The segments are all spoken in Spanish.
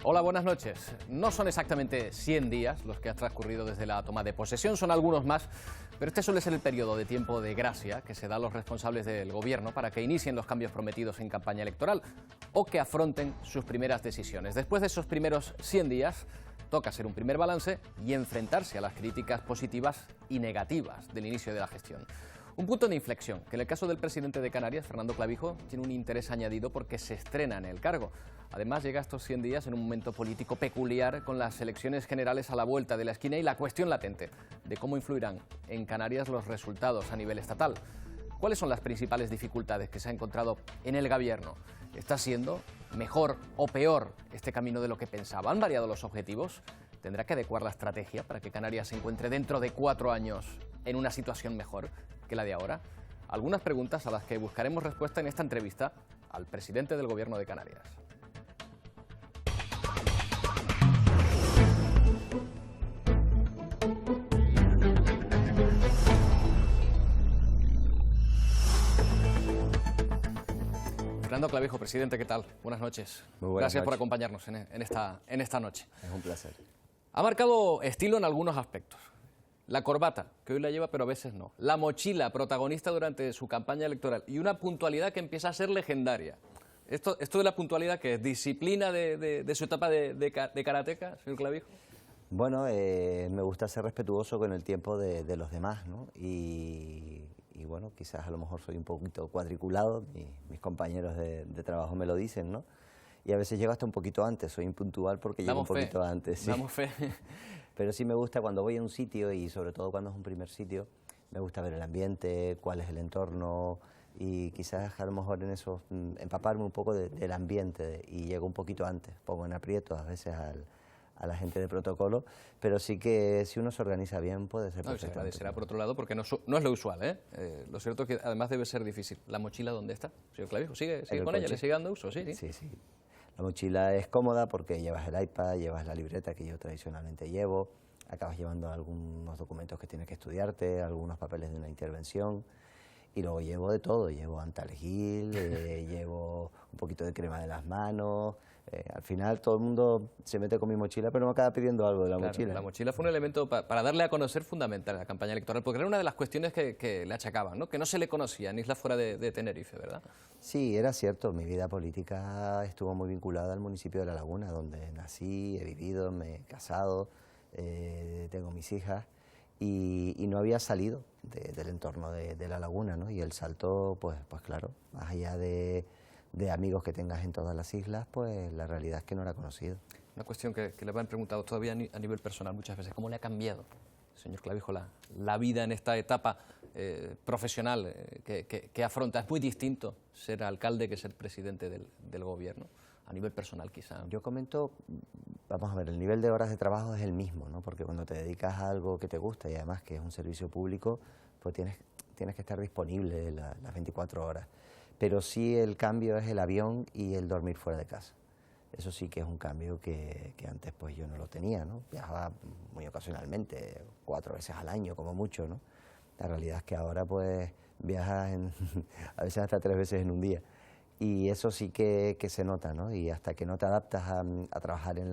Hola, buenas noches. No son exactamente 100 días los que han transcurrido desde la toma de posesión, son algunos más, pero este suele ser el periodo de tiempo de gracia que se da a los responsables del gobierno para que inicien los cambios prometidos en campaña electoral o que afronten sus primeras decisiones. Después de esos primeros 100 días, toca hacer un primer balance y enfrentarse a las críticas positivas y negativas del inicio de la gestión. Un punto de inflexión que en el caso del presidente de Canarias, Fernando Clavijo, tiene un interés añadido porque se estrena en el cargo. Además, llega a estos 100 días en un momento político peculiar con las elecciones generales a la vuelta de la esquina y la cuestión latente de cómo influirán en Canarias los resultados a nivel estatal. ¿Cuáles son las principales dificultades que se ha encontrado en el gobierno? ¿Está siendo mejor o peor este camino de lo que pensaba? ¿Han variado los objetivos? ¿Tendrá que adecuar la estrategia para que Canarias se encuentre dentro de 4 años en una situación mejor que la de ahora? Algunas preguntas a las que buscaremos respuesta en esta entrevista al presidente del Gobierno de Canarias. Fernando Clavijo, presidente, ¿qué tal? Buenas noches. Muy buenas Gracias noches. por acompañarnos en esta noche. Es un placer. Ha marcado estilo en algunos aspectos. La corbata, que hoy la lleva pero a veces no. La mochila, protagonista durante su campaña electoral. Y una puntualidad que empieza a ser legendaria. Esto de la puntualidad, ¿qué es? ¿Disciplina de su etapa de karateca, señor Clavijo? Bueno, me gusta ser respetuoso con el tiempo de los demás, ¿no? Y bueno, quizás a lo mejor soy un poquito cuadriculado, mis compañeros de trabajo me lo dicen, ¿no? Y a veces llego hasta un poquito antes, soy impuntual porque llego un poquito antes. ¿Sí? Damos fe. Pero sí me gusta cuando voy a un sitio, y sobre todo cuando es un primer sitio, me gusta ver el ambiente, cuál es el entorno, y quizás a lo mejor en eso empaparme un poco del ambiente, y llego un poquito antes, pongo en aprietos a veces a la gente de protocolo, pero sí que si uno se organiza bien puede ser perfecto. Se agradecerá por otro lado porque no es lo usual, ¿eh? Lo cierto es que además debe ser difícil. ¿La mochila dónde está, señor Clavijo? ¿Sigue con ella? ¿Le sigue dando uso? Sí. Sí. La mochila es cómoda porque llevas el iPad, llevas la libreta que yo tradicionalmente llevo, acabas llevando algunos documentos que tienes que estudiarte, algunos papeles de una intervención, y luego llevo de todo, llevo antalgil, llevo un poquito de crema de las manos. Al final todo el mundo se mete con mi mochila, pero me acaba pidiendo algo de la mochila. La mochila fue un elemento para darle a conocer fundamental en la campaña electoral, porque era una de las cuestiones que le achacaban, ¿no? Que no se le conocía en islas fuera de Tenerife, ¿verdad? Sí, era cierto. Mi vida política estuvo muy vinculada al municipio de La Laguna, donde nací, he vivido, me he casado, tengo mis hijas, y no había salido del entorno de La Laguna, ¿no? Y el salto, pues claro, más allá de amigos que tengas en todas las islas, pues la realidad es que no la he conocido. Una cuestión que le han preguntado todavía a nivel personal muchas veces, ¿cómo le ha cambiado, señor Clavijo, la vida en esta etapa profesional que afronta? ¿Es muy distinto ser alcalde que ser presidente del gobierno? A nivel personal, quizá. Yo comento, vamos a ver, el nivel de horas de trabajo es el mismo, ¿no? Porque cuando te dedicas a algo que te gusta y además que es un servicio público, pues tienes que estar disponible las 24 horas. Pero sí el cambio es el avión y el dormir fuera de casa. Eso sí que es un cambio que antes pues yo no lo tenía, ¿no? Viajaba muy ocasionalmente, 4 veces al año como mucho, ¿no? La realidad es que ahora pues viajas a veces hasta 3 veces en un día. Y eso sí que se nota, ¿no? Y hasta que no te adaptas a trabajar en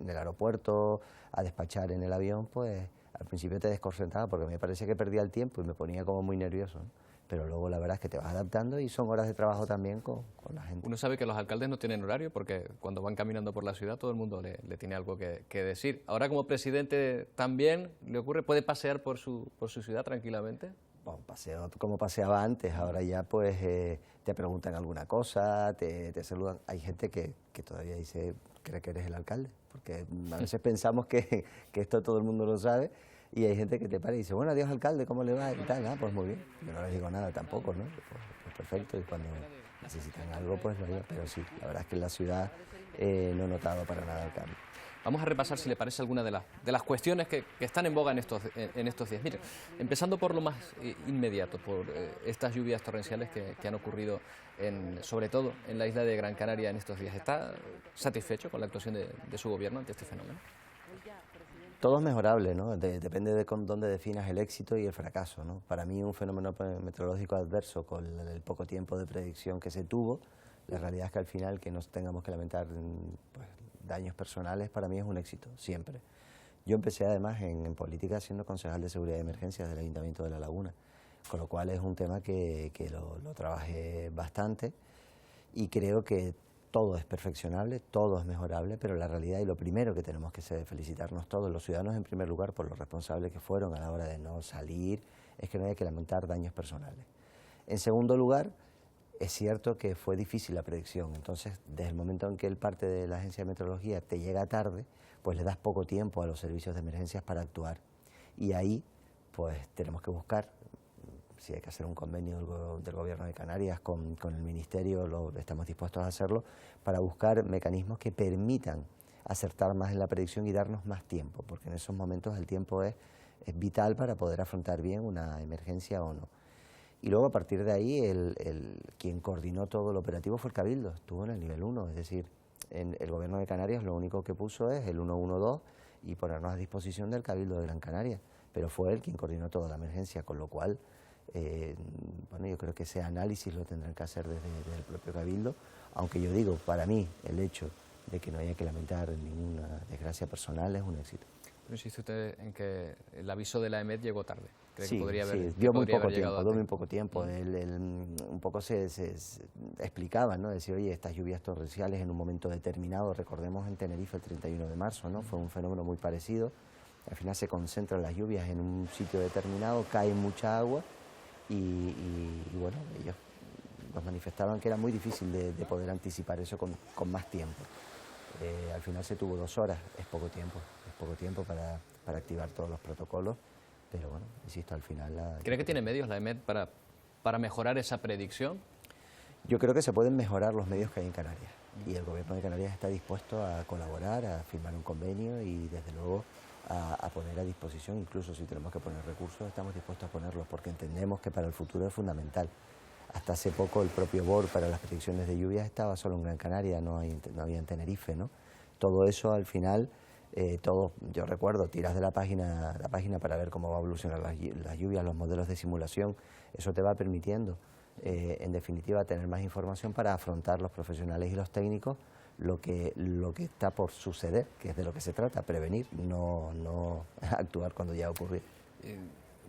el aeropuerto, a despachar en el avión, pues al principio te desconcentraba porque me parecía que perdía el tiempo y me ponía como muy nervioso, ¿no? Pero luego la verdad es que te vas adaptando y son horas de trabajo también con la gente. Uno sabe que los alcaldes no tienen horario porque cuando van caminando por la ciudad todo el mundo le tiene algo que decir. Ahora como presidente también le ocurre, ¿puede pasear por su ciudad tranquilamente? Bueno, paseo como paseaba antes, ahora ya pues te preguntan alguna cosa, te saludan. Hay gente que todavía cree que eres el alcalde, porque a veces pensamos que esto todo el mundo lo sabe, y hay gente que te para y dice, bueno, adiós alcalde, ¿cómo le va? Y tal, pues muy bien. Yo no les digo nada tampoco, ¿no? Pues perfecto, y cuando necesitan algo, pues lo digo. Pero sí, la verdad es que en la ciudad no he notado para nada el cambio. Vamos a repasar, si le parece, alguna de las cuestiones que están en boga en estos días. Mire, empezando por lo más inmediato, por estas lluvias torrenciales que han ocurrido, sobre todo en la isla de Gran Canaria en estos días. ¿Está satisfecho con la actuación de su gobierno ante este fenómeno? Todo es mejorable, ¿no? Depende de dónde definas el éxito y el fracaso, ¿no? Para mí un fenómeno meteorológico adverso con el poco tiempo de predicción que se tuvo La realidad es que al final que no tengamos que lamentar pues, daños personales para mí es un éxito, siempre. Yo empecé además en política siendo concejal de seguridad y emergencias del Ayuntamiento de La Laguna, con lo cual es un tema que lo trabajé bastante y creo que todo es perfeccionable, todo es mejorable, pero la realidad y lo primero que tenemos que hacer es felicitarnos todos, los ciudadanos en primer lugar, por lo responsables que fueron a la hora de no salir, es que no hay que lamentar daños personales. En segundo lugar, es cierto que fue difícil la predicción, entonces desde el momento en que el parte de la Agencia de Meteorología te llega tarde, pues le das poco tiempo a los servicios de emergencias para actuar. Y ahí pues tenemos que buscar, si hay que hacer un convenio del Gobierno de Canarias con el Ministerio, estamos dispuestos a hacerlo, para buscar mecanismos que permitan acertar más en la predicción y darnos más tiempo, porque en esos momentos el tiempo es vital para poder afrontar bien una emergencia o no. Y luego a partir de ahí quien coordinó todo el operativo fue el Cabildo, estuvo en el nivel 1, es decir, en el Gobierno de Canarias lo único que puso es el 112 y ponernos a disposición del Cabildo de Gran Canaria, pero fue él quien coordinó toda la emergencia, con lo cual, bueno, yo creo que ese análisis lo tendrán que hacer desde el propio Cabildo, aunque yo digo, para mí, el hecho de que no haya que lamentar ninguna desgracia personal es un éxito. Pero insiste usted en que el aviso de la EMET llegó tarde. ¿Cree Sí, que podría haber, sí, dio muy poco tiempo? tiempo. Un poco se explicaba, ¿no? Decir, oye, estas lluvias torrenciales en un momento determinado, recordemos en Tenerife el 31 de marzo, ¿no? Fue un fenómeno muy parecido. Al final se concentran las lluvias en un sitio determinado, cae mucha agua y bueno, ellos nos manifestaban que era muy difícil de poder anticipar eso con más tiempo. Al final se tuvo 2 horas, es poco tiempo para activar todos los protocolos, pero bueno, insisto, al final... ¿Cree que tiene medios la EMET para mejorar esa predicción? Yo creo que se pueden mejorar los medios que hay en Canarias y el Gobierno de Canarias está dispuesto a colaborar, a firmar un convenio y desde luego a poner a disposición, incluso si tenemos que poner recursos, estamos dispuestos a ponerlos porque entendemos que para el futuro es fundamental. Hasta hace poco el propio BOR para las predicciones de lluvias estaba solo en Gran Canaria, no había en Tenerife, ¿no? Todo eso al final, yo recuerdo, tiras de la página para ver cómo va a evolucionar las lluvias, los modelos de simulación, eso te va permitiendo, en definitiva, tener más información para afrontar los profesionales y los técnicos lo que está por suceder, que es de lo que se trata, prevenir, no actuar cuando ya ha ocurrido.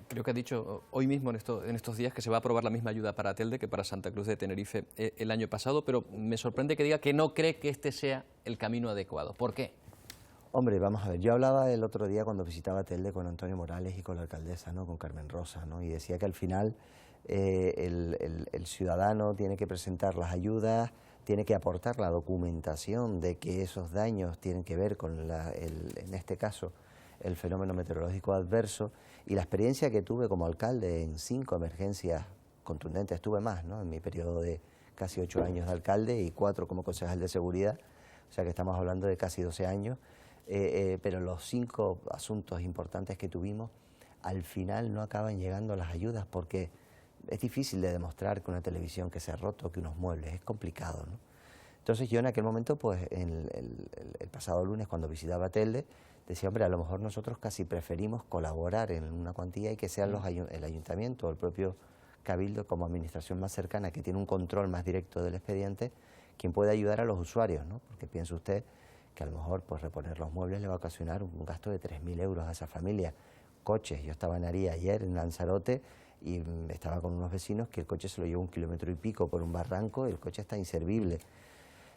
Creo que ha dicho hoy mismo, en estos días, que se va a aprobar la misma ayuda para Telde que para Santa Cruz de Tenerife el año pasado, pero me sorprende que diga que no cree que este sea el camino adecuado. ¿Por qué? Hombre, vamos a ver, yo hablaba el otro día cuando visitaba Telde con Antonio Morales y con la alcaldesa, ¿no? Con Carmen Rosa, ¿no? Y decía que al final el ciudadano tiene que presentar las ayudas, tiene que aportar la documentación de que esos daños tienen que ver con, en este caso, el fenómeno meteorológico adverso, y la experiencia que tuve como alcalde en 5 emergencias contundentes, tuve más, ¿no? En mi periodo de casi 8 años de alcalde y 4 como concejal de seguridad, o sea que estamos hablando de casi 12 años, pero los 5 asuntos importantes que tuvimos, al final no acaban llegando las ayudas porque es difícil de demostrar que una televisión que se ha roto, que unos muebles, es complicado, ¿no? Entonces yo en aquel momento, pues el pasado lunes cuando visitaba Telde, decía, hombre, a lo mejor nosotros casi preferimos colaborar en una cuantía y que sean el ayuntamiento o el propio Cabildo como administración más cercana, que tiene un control más directo del expediente, quien puede ayudar a los usuarios, ¿no? Porque piense usted que a lo mejor pues reponer los muebles le va a ocasionar un gasto de 3.000 euros a esa familia. Coches, yo estaba en Aría ayer, en Lanzarote, y estaba con unos vecinos que el coche se lo llevó 1,5 kilómetros por un barranco, y el coche está inservible.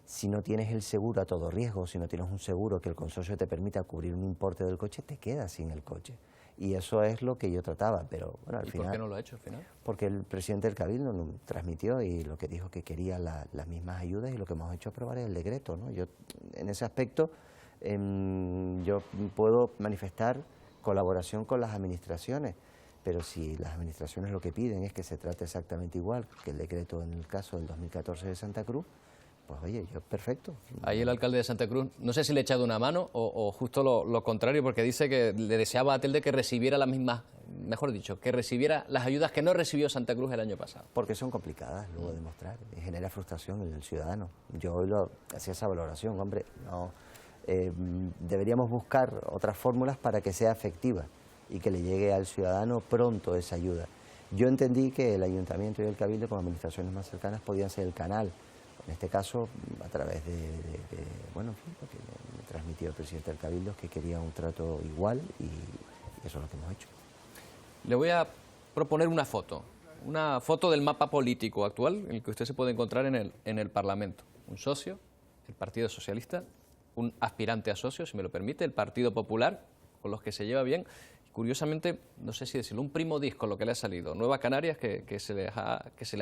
Si no tienes el seguro a todo riesgo, si no tienes un seguro que el consorcio te permita cubrir un importe del coche, te quedas sin el coche. Y eso es lo que yo trataba, pero bueno, al final... ¿Y por qué no lo ha hecho al final? Porque el presidente del Cabildo nos transmitió y lo que dijo que quería las mismas ayudas y lo que hemos hecho aprobar es el decreto, ¿no? Yo, en ese aspecto, yo puedo manifestar colaboración con las administraciones, pero si las administraciones lo que piden es que se trate exactamente igual que el decreto en el caso del 2014 de Santa Cruz, pues oye, yo perfecto. Ahí el alcalde de Santa Cruz, no sé si le ha echado una mano o justo lo contrario, porque dice que le deseaba a Telde que recibiera las mismas, mejor dicho, que recibiera las ayudas que no recibió Santa Cruz el año pasado. Porque son complicadas luego de demostrar, y genera frustración en el ciudadano. Yo hoy hacía esa valoración, hombre, no, deberíamos buscar otras fórmulas para que sea efectiva y que le llegue al ciudadano pronto esa ayuda. Yo entendí que el ayuntamiento y el Cabildo, como administraciones más cercanas, podían ser el canal En este caso, a través de bueno, en fin, lo que me transmitió el presidente del Cabildo es que quería un trato igual y eso es lo que hemos hecho. Le voy a proponer una foto del mapa político actual en el que usted se puede encontrar en el Parlamento. Un socio, el Partido Socialista, un aspirante a socio, si me lo permite, el Partido Popular, con los que se lleva bien. Curiosamente, no sé si decirlo, un primo disco lo que le ha salido, Nueva Canarias, que se les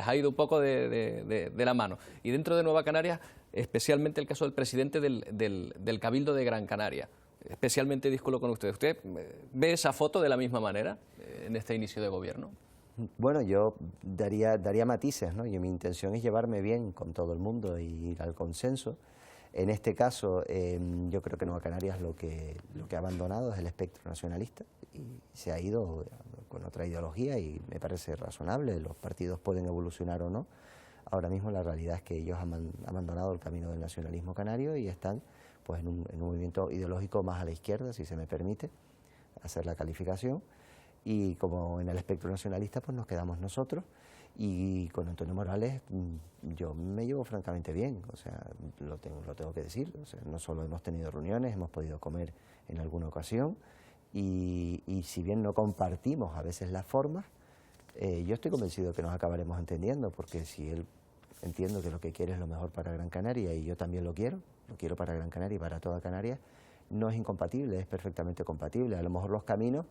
ha ido un poco de la mano. Y dentro de Nueva Canarias, especialmente el caso del presidente del Cabildo de Gran Canaria, especialmente díscolo con usted. ¿Usted ve esa foto de la misma manera en este inicio de gobierno? Bueno, yo daría matices, ¿no? Y mi intención es llevarme bien con todo el mundo e ir al consenso. En este caso, yo creo que Nueva Canarias lo que ha abandonado es el espectro nacionalista y se ha ido con otra ideología y me parece razonable. Los partidos pueden evolucionar o no. Ahora mismo la realidad es que ellos han abandonado el camino del nacionalismo canario y están pues, en un movimiento ideológico más a la izquierda, si se me permite hacer la calificación. Y como en el espectro nacionalista pues nos quedamos nosotros y con Antonio Morales yo me llevo francamente bien, o sea, lo tengo que decir, o sea, no solo hemos tenido reuniones, hemos podido comer en alguna ocasión y si bien no compartimos a veces las formas, yo estoy convencido de que nos acabaremos entendiendo, porque si él entiendo que lo que quiere es lo mejor para Gran Canaria y yo también lo quiero para Gran Canaria y para toda Canarias, no es incompatible, es perfectamente compatible. A lo mejor los caminos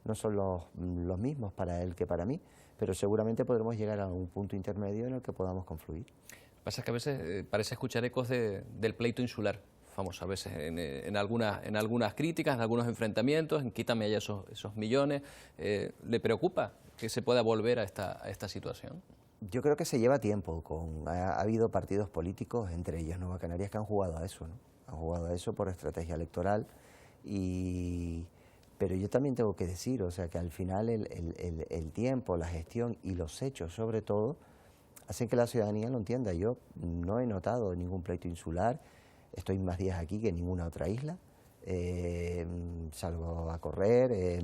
no son los mismos para él que para mí, pero seguramente podremos llegar a un punto intermedio en el que podamos confluir. Lo que pasa es que a veces parece escuchar ecos del pleito insular, famoso a veces en algunas críticas, en algunos enfrentamientos, en quítame ya esos millones. ¿Le preocupa que se pueda volver a esta situación? Yo creo que se lleva tiempo. Ha habido partidos políticos, entre ellos Nueva Canarias, que han jugado a eso, ¿no? Han jugado a eso por estrategia electoral pero yo también tengo que decir, o sea, que al final el tiempo, la gestión y los hechos, sobre todo, hacen que la ciudadanía lo entienda. Yo no he notado ningún pleito insular, estoy más días aquí que en ninguna otra isla, salgo a correr,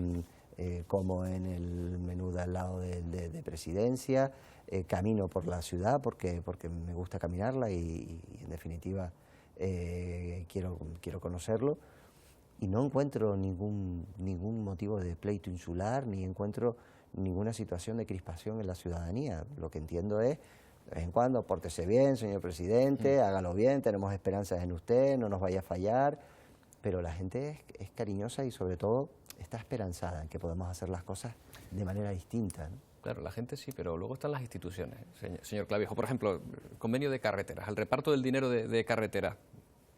como en el menú de al lado de Presidencia, camino por la ciudad porque me gusta caminarla y en definitiva quiero conocerlo. Y no encuentro ningún motivo de pleito insular, ni encuentro ninguna situación de crispación en la ciudadanía. Lo que entiendo es, de vez en cuando, pórtese bien, señor presidente, hágalo bien, tenemos esperanzas en usted, no nos vaya a fallar, pero la gente es cariñosa y sobre todo está esperanzada en que podemos hacer las cosas de manera distinta, ¿no? Claro, la gente sí, pero luego están las instituciones, señor Clavijo. Por ejemplo, el convenio de carreteras, el reparto del dinero de carreteras.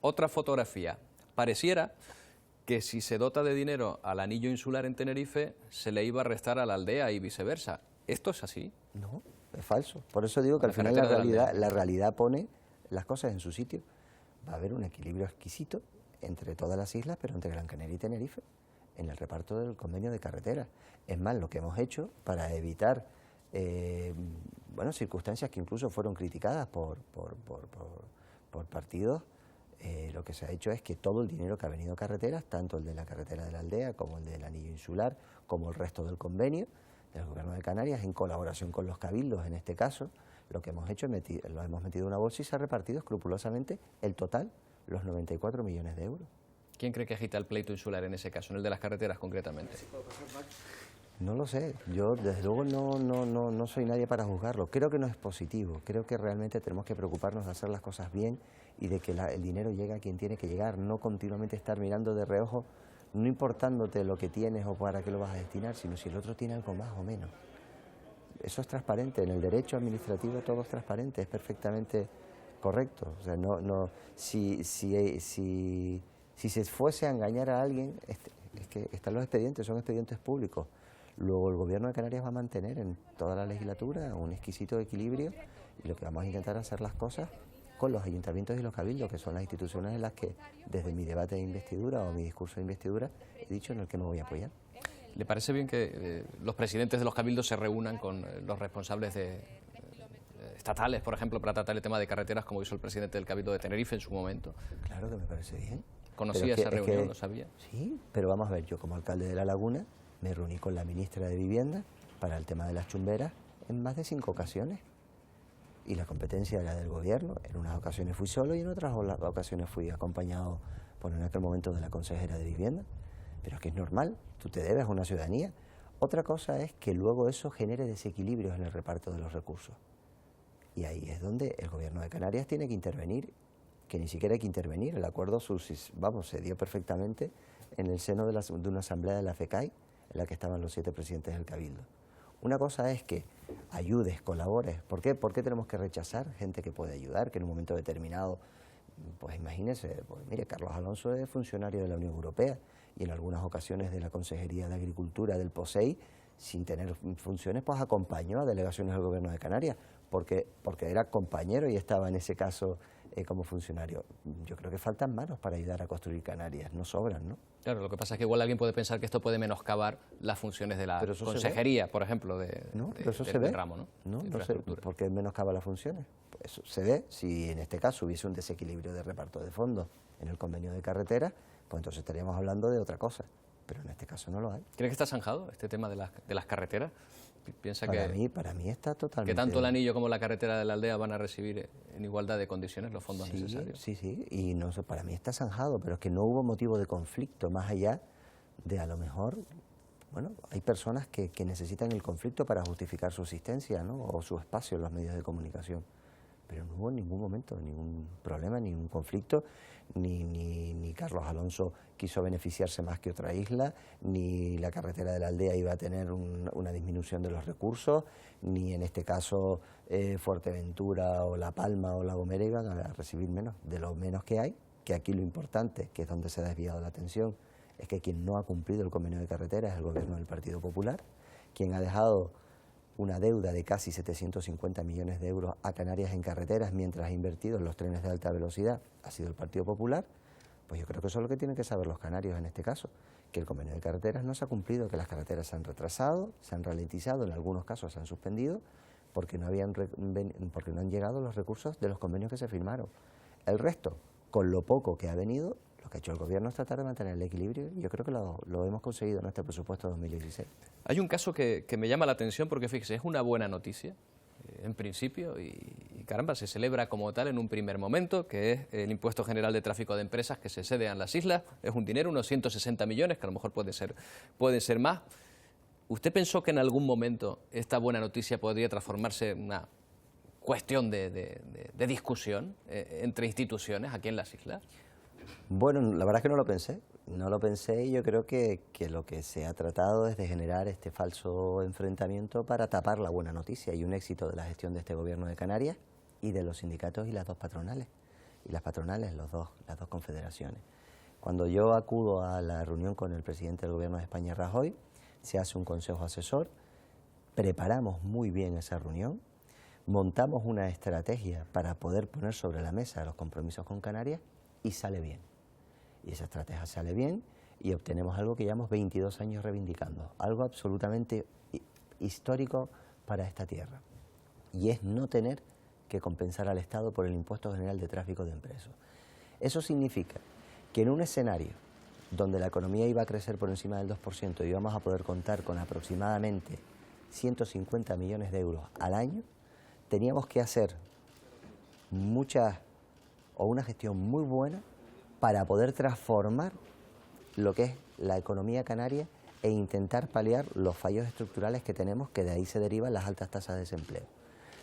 Otra fotografía, pareciera que si se dota de dinero al anillo insular en Tenerife, se le iba a restar a la aldea y viceversa. ¿Esto es así? No, es falso. Por eso digo que al final la realidad pone las cosas en su sitio. Va a haber un equilibrio exquisito entre todas las islas, pero entre Gran Canaria y Tenerife, en el reparto del convenio de carreteras. Es más, lo que hemos hecho para evitar circunstancias que incluso fueron criticadas por partidos, lo que se ha hecho es que todo el dinero que ha venido a carreteras, tanto el de la carretera de la aldea como el del anillo insular, como el resto del convenio del Gobierno de Canarias, en colaboración con los cabildos en este caso, lo que hemos hecho es lo hemos metido en una bolsa y se ha repartido escrupulosamente el total, los 94 millones de euros. ¿Quién cree que agita el pleito insular en ese caso, en el de las carreteras concretamente? No lo sé, yo desde luego no soy nadie para juzgarlo. Creo que no es positivo, creo que realmente tenemos que preocuparnos de hacer las cosas bien y de que el dinero llegue a quien tiene que llegar, no continuamente estar mirando de reojo, no importándote lo que tienes o para qué lo vas a destinar, sino si el otro tiene algo más o menos. Eso es transparente, en el derecho administrativo todo es transparente, es perfectamente correcto. O sea, si se fuese a engañar a alguien, es que están los expedientes, son expedientes públicos. Luego el Gobierno de Canarias va a mantener en toda la legislatura un exquisito equilibrio y lo que vamos a intentar es hacer las cosas con los ayuntamientos y los cabildos, que son las instituciones en las que desde mi debate de investidura o mi discurso de investidura he dicho en el que me voy a apoyar. ¿Le parece bien que los presidentes de los cabildos se reúnan con los responsables estatales, por ejemplo, para tratar el tema de carreteras, como hizo el presidente del Cabildo de Tenerife en su momento? Claro que me parece bien. ¿Conocía esa reunión? ¿Lo sabía? Sí, pero vamos a ver, yo como alcalde de La Laguna me reuní con la ministra de Vivienda para el tema de las chumberas en más de 5 ocasiones. y la competencia era del gobierno. En unas ocasiones fui solo y en otras ocasiones fui acompañado por en aquel momento de la consejera de Vivienda. Pero es que es normal, tú te debes a una ciudadanía. Otra cosa es que luego eso genere desequilibrios en el reparto de los recursos. Y ahí es donde el gobierno de Canarias tiene que intervenir, que ni siquiera hay que intervenir. El acuerdo se dio perfectamente en el seno de una asamblea de la FECAI, en la que estaban los 7 presidentes del Cabildo. Una cosa es que ayudes, colabores. ¿Por qué? ¿Por qué tenemos que rechazar gente que puede ayudar, que en un momento determinado, pues imagínense, pues mire, Carlos Alonso es funcionario de la Unión Europea y en algunas ocasiones de la Consejería de Agricultura del POSEI, sin tener funciones, pues acompañó a delegaciones del Gobierno de Canarias, porque era compañero y estaba en ese caso como funcionario. Yo creo que faltan manos para ayudar a construir Canarias, no sobran, ¿no? Claro, lo que pasa es que igual alguien puede pensar que esto puede menoscabar las funciones de la consejería, por ejemplo, del ramo, ¿no? No sé, ¿por qué menoscaba las funciones? Pues eso se ve si en este caso hubiese un desequilibrio de reparto de fondos en el convenio de carreteras, pues entonces estaríamos hablando de otra cosa, pero en este caso no lo hay. ¿Cree que está zanjado este tema de las carreteras? ¿Piensa para mí está totalmente... que tanto el anillo como la carretera de la aldea van a recibir en igualdad de condiciones los fondos necesarios? Sí, y no sé, para mí está zanjado, pero es que no hubo motivo de conflicto, más allá de a lo mejor, bueno, hay personas que necesitan el conflicto para justificar su existencia, ¿no? O su espacio en los medios de comunicación. Pero no hubo en ningún momento ningún problema, ningún conflicto, ni Carlos Alonso quiso beneficiarse más que otra isla, ni la carretera de la aldea iba a tener una disminución de los recursos, ni en este caso Fuerteventura o La Palma o La Gomera iban a recibir menos, de lo menos que hay, que aquí lo importante, que es donde se ha desviado la atención, es que quien no ha cumplido el convenio de carretera es el gobierno del Partido Popular, quien ha dejado una deuda de casi 750 millones de euros a Canarias en carreteras, mientras ha invertido en los trenes de alta velocidad, ha sido el Partido Popular. Pues yo creo que eso es lo que tienen que saber los canarios en este caso, que el convenio de carreteras no se ha cumplido, que las carreteras se han retrasado, se han ralentizado, en algunos casos se han suspendido, porque no han llegado los recursos de los convenios que se firmaron. El resto, con lo poco que ha venido, lo que ha hecho el gobierno es tratar de mantener el equilibrio y yo creo que lo hemos conseguido en este presupuesto 2016. Hay un caso que me llama la atención porque, fíjese, es una buena noticia, en principio, y caramba, se celebra como tal en un primer momento, que es el impuesto general de tráfico de empresas que se cede a las islas. Es un dinero, unos 160 millones, que a lo mejor puede ser más. ¿Usted pensó que en algún momento esta buena noticia podría transformarse en una cuestión de discusión entre instituciones aquí en las islas? Bueno, la verdad es que no lo pensé y yo creo que lo que se ha tratado es de generar este falso enfrentamiento para tapar la buena noticia y un éxito de la gestión de este gobierno de Canarias y de los sindicatos y las dos patronales, las dos confederaciones. Cuando yo acudo a la reunión con el presidente del gobierno de España, Rajoy, se hace un consejo asesor, preparamos muy bien esa reunión, montamos una estrategia para poder poner sobre la mesa los compromisos con Canarias y sale bien. Y esa estrategia sale bien y obtenemos algo que llevamos 22 años reivindicando, algo absolutamente histórico para esta tierra. Y es no tener que compensar al Estado por el impuesto general de tráfico de empresas. Eso significa que en un escenario donde la economía iba a crecer por encima del 2% y íbamos a poder contar con aproximadamente 150 millones de euros al año, teníamos que hacer una gestión muy buena para poder transformar lo que es la economía canaria e intentar paliar los fallos estructurales que tenemos, que de ahí se derivan las altas tasas de desempleo.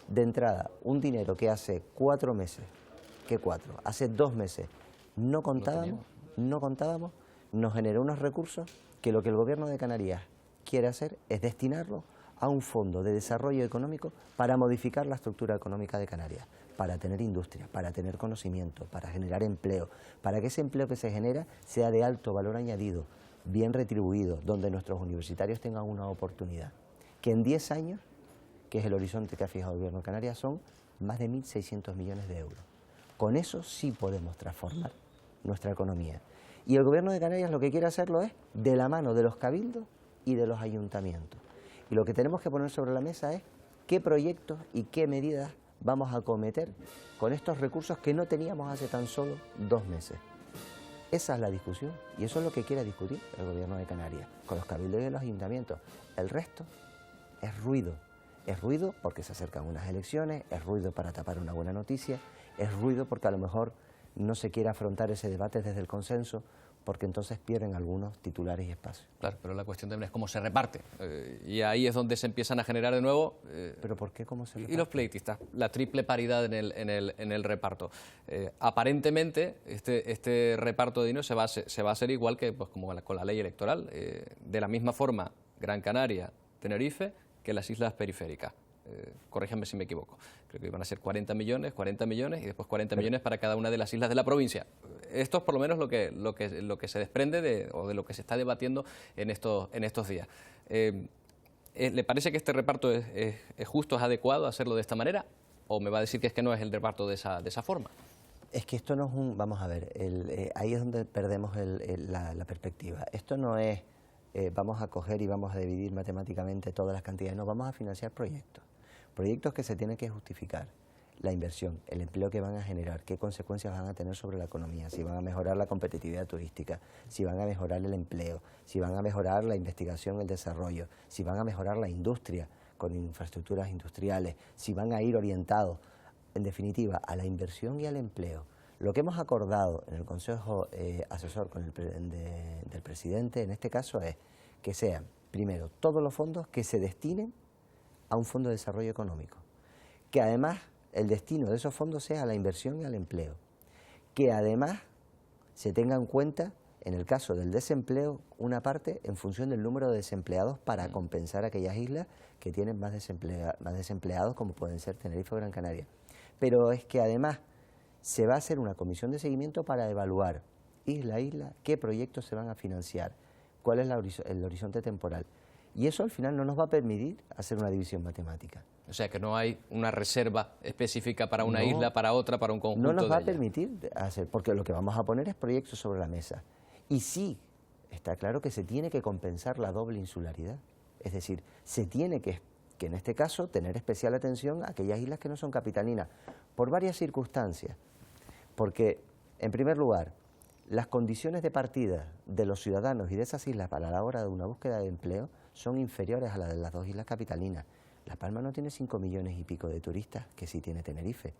De entrada, un dinero que hace 4 meses, hace 2 meses no contábamos, nos generó unos recursos que lo que el gobierno de Canarias quiere hacer es destinarlo a un fondo de desarrollo económico para modificar la estructura económica de Canarias, para tener industria, para tener conocimiento, para generar empleo, para que ese empleo que se genera sea de alto valor añadido, bien retribuido, donde nuestros universitarios tengan una oportunidad. Que en 10 años, que es el horizonte que ha fijado el gobierno de Canarias, son más de 1.600 millones de euros. Con eso sí podemos transformar nuestra economía. Y el gobierno de Canarias lo que quiere hacerlo es de la mano de los cabildos y de los ayuntamientos. Y lo que tenemos que poner sobre la mesa es qué proyectos y qué medidas vamos a acometer con estos recursos que no teníamos hace tan solo 2 meses. Esa es la discusión y eso es lo que quiere discutir el gobierno de Canarias con los cabildos y los ayuntamientos. El resto es ruido, Es ruido porque se acercan unas elecciones, es ruido para tapar una buena noticia, es ruido porque a lo mejor no se quiere afrontar ese debate desde el consenso, porque entonces pierden algunos titulares y espacios. Claro, pero la cuestión también es cómo se reparte. Y ahí es donde se empiezan a generar de nuevo... ¿Pero por qué? ¿Cómo se reparte? Y los pleitistas, la triple paridad en el reparto. Aparentemente, este reparto de dinero se va a hacer igual que pues, como con la ley electoral. De la misma forma, Gran Canaria, Tenerife, que las islas periféricas. Corríjame si me equivoco. Creo que iban a ser 40 millones y después 40 millones para cada una de las islas de la provincia. Esto es por lo menos lo que se desprende o de lo que se está debatiendo en estos días. ¿Le parece que este reparto es justo, es adecuado hacerlo de esta manera? ¿O me va a decir que es que no es el reparto de esa forma? Es que esto no es un... Vamos a ver, ahí es donde perdemos la perspectiva. Esto no es vamos a coger y vamos a dividir matemáticamente todas las cantidades. No, vamos a financiar proyectos. Proyectos que se tienen que justificar. La inversión, el empleo que van a generar, qué consecuencias van a tener sobre la economía, si van a mejorar la competitividad turística, si van a mejorar el empleo, si van a mejorar la investigación, el desarrollo, si van a mejorar la industria con infraestructuras industriales, si van a ir orientados, en definitiva, a la inversión y al empleo. Lo que hemos acordado en el Consejo Asesor del Presidente, en este caso, es que sean, primero, todos los fondos que se destinen a un fondo de desarrollo económico, que además el destino de esos fondos sea a la inversión y al empleo, que además se tenga en cuenta, en el caso del desempleo, una parte en función del número de desempleados para compensar aquellas islas que tienen más desempleados, como pueden ser Tenerife o Gran Canaria. Pero es que además se va a hacer una comisión de seguimiento para evaluar isla a isla qué proyectos se van a financiar, cuál es el horizonte temporal. Y eso al final no nos va a permitir hacer una división matemática. O sea, que no hay una reserva específica para una isla, para otra, para un conjunto. No nos va a permitir hacer, porque lo que vamos a poner es proyectos sobre la mesa. Y sí, está claro que se tiene que compensar la doble insularidad. Es decir, se tiene que en este caso tener especial atención a aquellas islas que no son capitalinas, por varias circunstancias. Porque, en primer lugar, las condiciones de partida de los ciudadanos y de esas islas para la hora de una búsqueda de empleo son inferiores a las de las dos islas capitalinas. La Palma no tiene 5 millones y pico de turistas, que sí tiene Tenerife.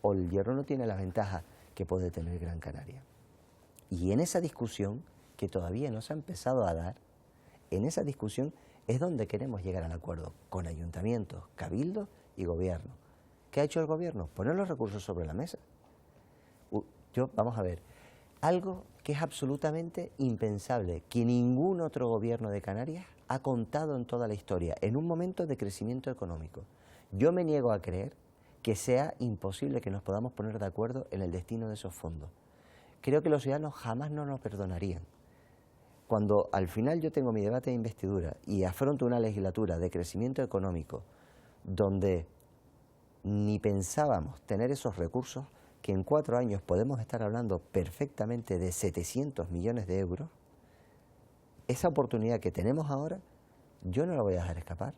O el Hierro no tiene la ventaja que puede tener Gran Canaria. Y en esa discusión, que todavía no se ha empezado a dar, en esa discusión es donde queremos llegar al acuerdo, con ayuntamientos, cabildos y gobierno. ¿Qué ha hecho el gobierno? Poner los recursos sobre la mesa. Vamos a ver, algo que es absolutamente impensable, que ningún otro gobierno de Canarias ha contado en toda la historia, en un momento de crecimiento económico. Yo me niego a creer que sea imposible que nos podamos poner de acuerdo en el destino de esos fondos. Creo que los ciudadanos jamás no nos perdonarían. Cuando al final yo tengo mi debate de investidura y afronto una legislatura de crecimiento económico donde ni pensábamos tener esos recursos, que en 4 años podemos estar hablando perfectamente de 700 millones de euros, esa oportunidad que tenemos ahora, yo no la voy a dejar escapar.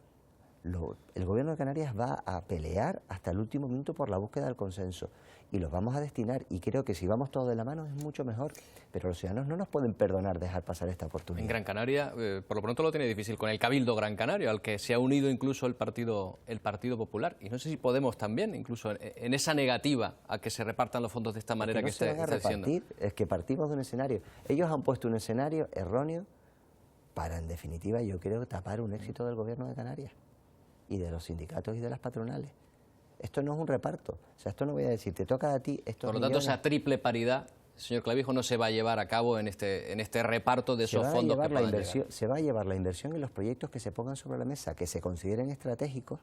El gobierno de Canarias va a pelear hasta el último minuto por la búsqueda del consenso y los vamos a destinar, y creo que si vamos todos de la mano es mucho mejor, pero los ciudadanos no nos pueden perdonar dejar pasar esta oportunidad. En Gran Canaria, por lo pronto lo tiene difícil con el Cabildo Gran Canario, al que se ha unido incluso el Partido Popular, y no sé si Podemos también, incluso en esa negativa a que se repartan los fondos de esta manera que está diciendo. Es que partimos de un escenario, ellos han puesto un escenario erróneo para, en definitiva, yo creo, tapar un éxito del gobierno de Canarias y de los sindicatos y de las patronales. Esto no es un reparto, o sea, esto no voy a decir, te toca a ti estos Por lo tanto, esa triple paridad, señor Clavijo, no se va a llevar a cabo en este reparto de esos fondos que puedan llegar. Se va a llevar la inversión en los proyectos que se pongan sobre la mesa, que se consideren estratégicos,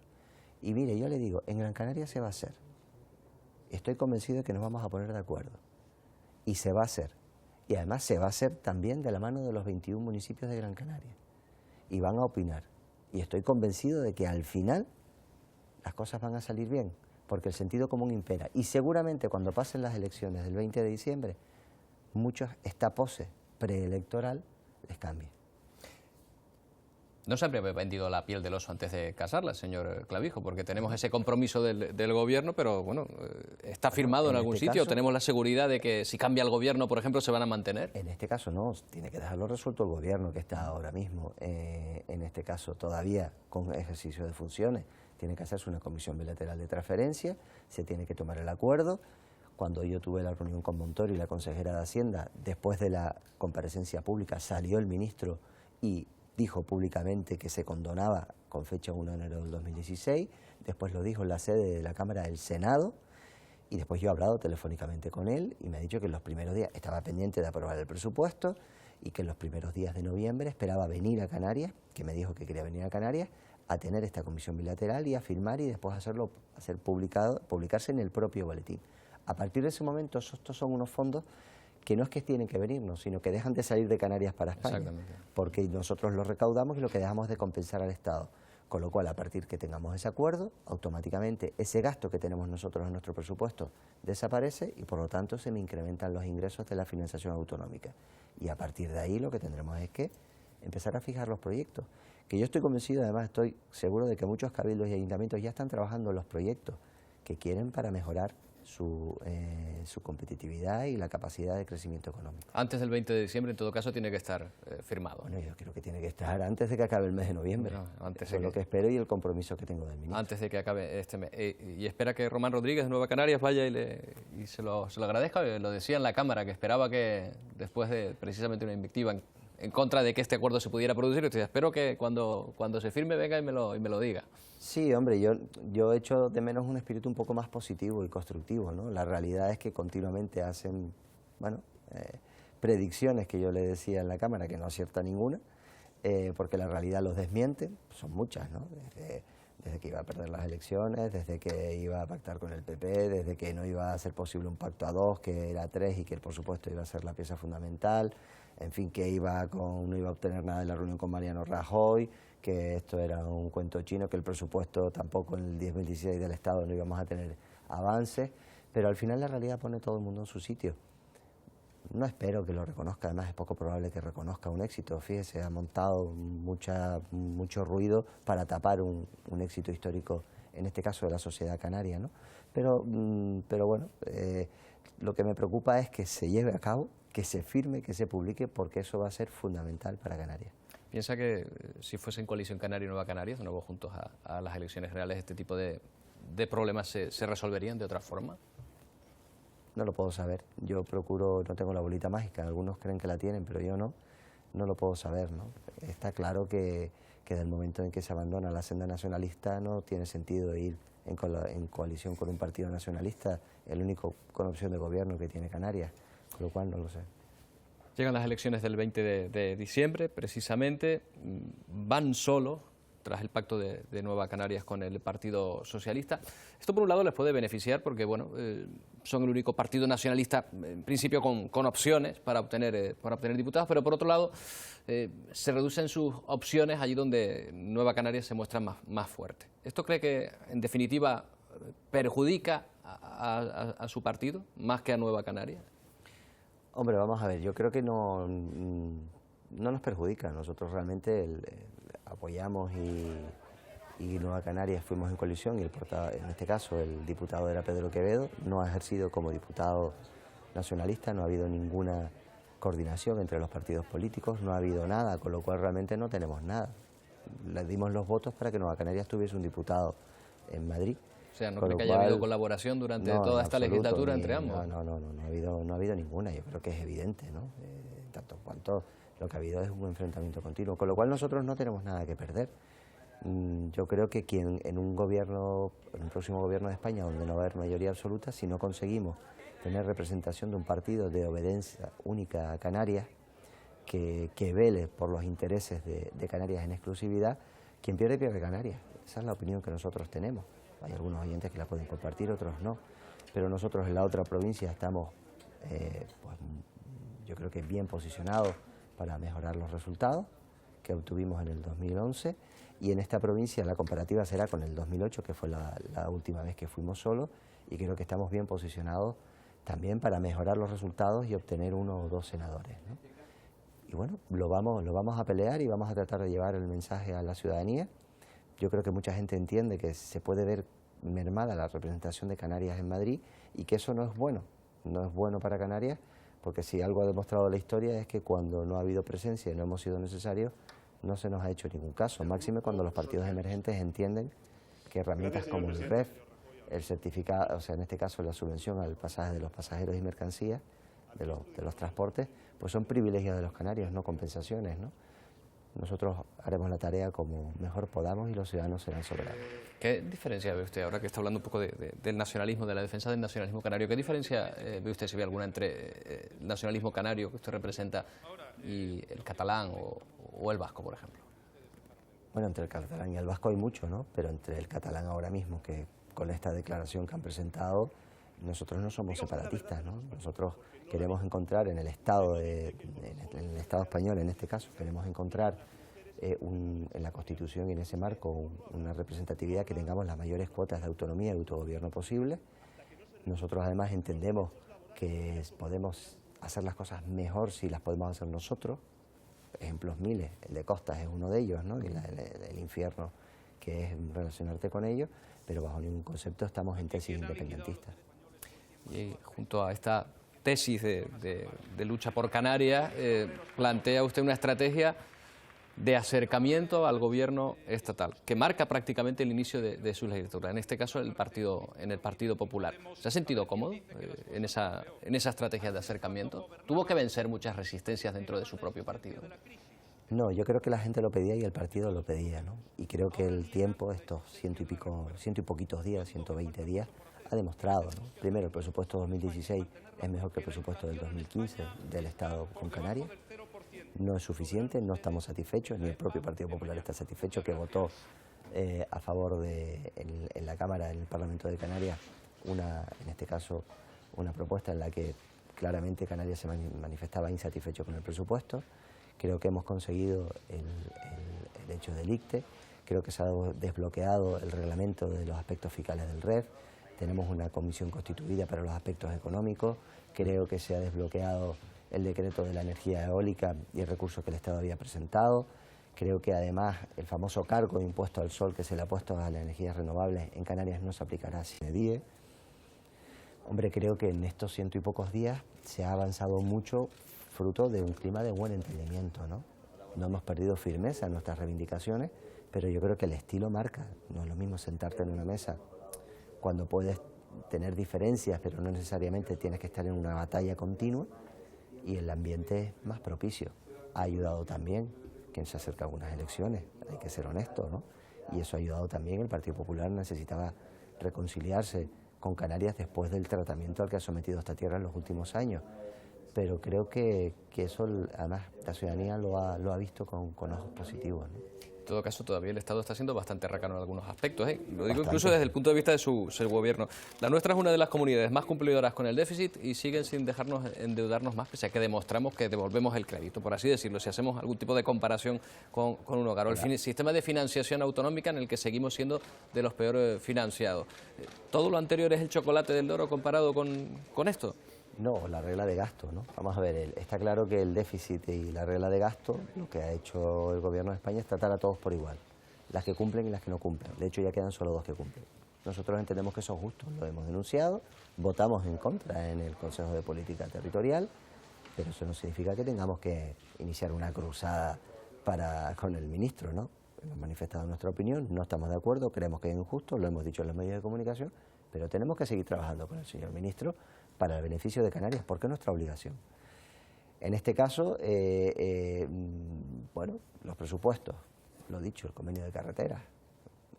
y mire, yo le digo, en Gran Canaria se va a hacer. Estoy convencido de que nos vamos a poner de acuerdo, y se va a hacer. Y además se va a hacer también de la mano de los 21 municipios de Gran Canaria, y van a opinar. Y estoy convencido de que al final las cosas van a salir bien, porque el sentido común impera. Y seguramente cuando pasen las elecciones del 20 de diciembre, esta pose preelectoral les cambie. No siempre he vendido la piel del oso antes de casarla, señor Clavijo, porque tenemos ese compromiso del gobierno, pero bueno, está firmado en algún sitio. Tenemos la seguridad de que si cambia el gobierno, por ejemplo, se van a mantener. En este caso no, tiene que dejarlo resuelto el gobierno que está ahora mismo, en este caso todavía con ejercicio de funciones. tiene que hacerse una comisión bilateral de transferencia, se tiene que tomar el acuerdo. Cuando yo tuve la reunión con Montoro y la consejera de Hacienda, después de la comparecencia pública, salió el ministro y dijo públicamente que se condonaba con fecha 1 de enero del 2016, después lo dijo en la sede de la Cámara del Senado, y después yo he hablado telefónicamente con él y me ha dicho que en los primeros días estaba pendiente de aprobar el presupuesto y que en los primeros días de noviembre esperaba venir a Canarias, que me dijo que quería venir a Canarias, a tener esta comisión bilateral y a firmar y después publicarse en el propio boletín. A partir de ese momento, estos son unos fondos que no es que tienen que venirnos, sino que dejan de salir de Canarias para España, porque nosotros los recaudamos y lo que dejamos de compensar al Estado. Con lo cual, a partir que tengamos ese acuerdo, automáticamente ese gasto que tenemos nosotros en nuestro presupuesto desaparece y por lo tanto se me incrementan los ingresos de la financiación autonómica. Y a partir de ahí lo que tendremos es que empezar a fijar los proyectos. Que yo estoy convencido, además estoy seguro de que muchos cabildos y ayuntamientos ya están trabajando en los proyectos que quieren para mejorar su competitividad y la capacidad de crecimiento económico. Antes del 20 de diciembre, en todo caso, tiene que estar firmado. Bueno, yo creo que tiene que estar antes de que acabe el mes de noviembre. No, Eso es lo que espero y el compromiso que tengo del ministro. Antes de que acabe este mes. Y espera que Román Rodríguez de Nueva Canarias vaya y se lo agradezca. Lo decía en la Cámara, que esperaba que después de precisamente una invectiva en contra de que este acuerdo se pudiera producir, espero que cuando se firme venga y me lo diga. Sí, hombre, yo echo de menos un espíritu un poco más positivo y constructivo, ¿no? La realidad es que continuamente hacen, bueno, predicciones que yo le decía en la Cámara que no acierta ninguna, porque la realidad los desmiente, son muchas, ¿no? Desde que iba a perder las elecciones, desde que iba a pactar con el PP, desde que no iba a ser posible un pacto a dos, que era a tres y que por supuesto iba a ser la pieza fundamental, en fin, que no iba a obtener nada de la reunión con Mariano Rajoy, que esto era un cuento chino, que el presupuesto tampoco en el 2016 del Estado no íbamos a tener avances, pero al final la realidad pone todo el mundo en su sitio. No espero que lo reconozca, además es poco probable que reconozca un éxito, fíjese, ha montado mucho ruido para tapar un éxito histórico, en este caso de la sociedad canaria, ¿no? Pero bueno, lo que me preocupa es que se lleve a cabo, que se firme, que se publique, porque eso va a ser fundamental para Canarias. ¿Piensa que si fuesen coalición Canaria y Nueva Canarias, de nuevo juntos a las elecciones generales, este tipo de problemas se resolverían de otra forma? No lo puedo saber. Yo procuro, no tengo la bolita mágica, algunos creen que la tienen, pero yo no lo puedo saber, ¿no? Está claro que desde el momento en que se abandona la senda nacionalista no tiene sentido ir en coalición con un partido nacionalista, el único con opción de gobierno que tiene Canarias, con lo cual no lo sé. Llegan las elecciones del 20 de diciembre, precisamente, van solos tras el pacto de Nueva Canarias con el Partido Socialista. Esto por un lado les puede beneficiar porque bueno, son el único partido nacionalista, en principio con opciones para obtener diputados, pero por otro lado se reducen sus opciones allí donde Nueva Canarias se muestra más fuerte. ¿Esto cree que en definitiva perjudica a su partido más que a Nueva Canarias? Hombre, vamos a ver, yo creo que no nos perjudica. Nosotros realmente apoyamos y Nueva Canarias fuimos en coalición y en este caso el diputado era Pedro Quevedo, no ha ejercido como diputado nacionalista, no ha habido ninguna coordinación entre los partidos políticos, no ha habido nada, con lo cual realmente no tenemos nada. Le dimos los votos para que Nueva Canarias tuviese un diputado en Madrid. O sea, ¿no cree que haya habido colaboración durante toda esta legislatura entre ambos? No ha habido ninguna, yo creo que es evidente, ¿no? Tanto cuanto lo que ha habido es un enfrentamiento continuo, con lo cual nosotros no tenemos nada que perder. Yo creo que en un próximo gobierno de España, donde no va a haber mayoría absoluta, si no conseguimos tener representación de un partido de obediencia única a Canarias, que vele por los intereses de Canarias en exclusividad, quien pierde Canarias. Esa es la opinión que nosotros tenemos. Hay algunos oyentes que la pueden compartir, otros no. Pero nosotros en la otra provincia estamos, pues, yo creo que bien posicionados para mejorar los resultados que obtuvimos en el 2011. Y en esta provincia la comparativa será con el 2008, que fue la última vez que fuimos solos. Y creo que estamos bien posicionados también para mejorar los resultados y obtener 1 o 2 senadores, ¿no? Y bueno, lo vamos a pelear y vamos a tratar de llevar el mensaje a la ciudadanía. Yo creo que mucha gente entiende que se puede ver mermada la representación de Canarias en Madrid y que eso no es bueno para Canarias, porque si algo ha demostrado la historia es que cuando no ha habido presencia y no hemos sido necesarios, no se nos ha hecho ningún caso, máxime cuando los partidos emergentes entienden que herramientas como el REF, el certificado, o sea, en este caso la subvención al pasaje de los pasajeros y mercancías, de los transportes, pues son privilegios de los canarios, no compensaciones, ¿no? Nosotros haremos la tarea como mejor podamos y los ciudadanos serán soberanos. ¿Qué diferencia ve usted, ahora que está hablando un poco del nacionalismo, de la defensa del nacionalismo canario, qué diferencia ve usted, si ve alguna, entre el nacionalismo canario que usted representa y el catalán o el vasco, por ejemplo? Bueno, entre el catalán y el vasco hay mucho, ¿no? Pero entre el catalán ahora mismo, que con esta declaración que han presentado, nosotros no somos separatistas, ¿no? Nosotros queremos encontrar en el Estado español, en este caso, queremos encontrar en la Constitución y en ese marco una representatividad que tengamos las mayores cuotas de autonomía y autogobierno posible. Nosotros además entendemos que podemos hacer las cosas mejor si las podemos hacer nosotros. Ejemplos miles, el de Costas es uno de ellos, ¿no? El infierno que es relacionarte con ellos, pero bajo ningún concepto estamos en tesis independentistas. Y junto a esta tesis de lucha por Canarias, plantea usted una estrategia de acercamiento al gobierno estatal, que marca prácticamente el inicio de su legislatura, en este caso en el Partido Popular. ¿Se ha sentido cómodo en esa estrategia de acercamiento? ¿Tuvo que vencer muchas resistencias dentro de su propio partido? No, yo creo que la gente lo pedía y el partido lo pedía, ¿no? Y creo que el tiempo, estos ciento y poquitos días, 120 días, ha demostrado, ¿no? Primero, el presupuesto 2016 es mejor que el presupuesto del 2015 del Estado con Canarias. No es suficiente, no estamos satisfechos, ni el propio Partido Popular está satisfecho, que votó a favor en la Cámara, en el Parlamento de Canarias, en este caso, una propuesta en la que claramente Canarias se manifestaba insatisfecho con el presupuesto. Creo que hemos conseguido el hecho del ICTE, creo que se ha desbloqueado el reglamento de los aspectos fiscales del REF, tenemos una comisión constituida para los aspectos económicos, creo que se ha desbloqueado el decreto de la energía eólica y el recurso que el Estado había presentado. Creo que además el famoso cargo de impuesto al sol que se le ha puesto a las energías renovables en Canarias no se aplicará sine die. Hombre, creo que en estos ciento y pocos días se ha avanzado mucho fruto de un clima de buen entendimiento, ¿no? No hemos perdido firmeza en nuestras reivindicaciones, pero yo creo que el estilo marca. No es lo mismo sentarte en una mesa cuando puedes tener diferencias, pero no necesariamente tienes que estar en una batalla continua, y el ambiente es más propicio. Ha ayudado también que se acercan algunas elecciones, hay que ser honestos, ¿no? Y eso ha ayudado también, el Partido Popular necesitaba reconciliarse con Canarias después del tratamiento al que ha sometido esta tierra en los últimos años. Pero creo que eso, además, la ciudadanía lo ha visto con ojos positivos, ¿no? En todo caso, todavía el Estado está siendo bastante racano en algunos aspectos, ¿eh? Lo digo incluso desde el punto de vista de su gobierno. La nuestra es una de las comunidades más cumplidoras con el déficit y siguen sin dejarnos endeudarnos más, pese a que demostramos que devolvemos el crédito, por así decirlo, si hacemos algún tipo de comparación con un hogar. O el sistema de financiación autonómica en el que seguimos siendo de los peores financiados. ¿Todo lo anterior es el chocolate del loro comparado con esto? No, la regla de gasto, ¿no? Vamos a ver, está claro que el déficit y la regla de gasto, lo que ha hecho el Gobierno de España es tratar a todos por igual, las que cumplen y las que no cumplen. De hecho, ya quedan solo dos que cumplen. Nosotros entendemos que eso es justo, lo hemos denunciado, votamos en contra en el Consejo de Política Territorial, pero eso no significa que tengamos que iniciar una cruzada con el ministro, ¿no? Hemos manifestado nuestra opinión, no estamos de acuerdo, creemos que es injusto, lo hemos dicho en los medios de comunicación, pero tenemos que seguir trabajando con el señor ministro para el beneficio de Canarias, porque es nuestra obligación. En este caso, bueno, los presupuestos, lo dicho, el convenio de carreteras.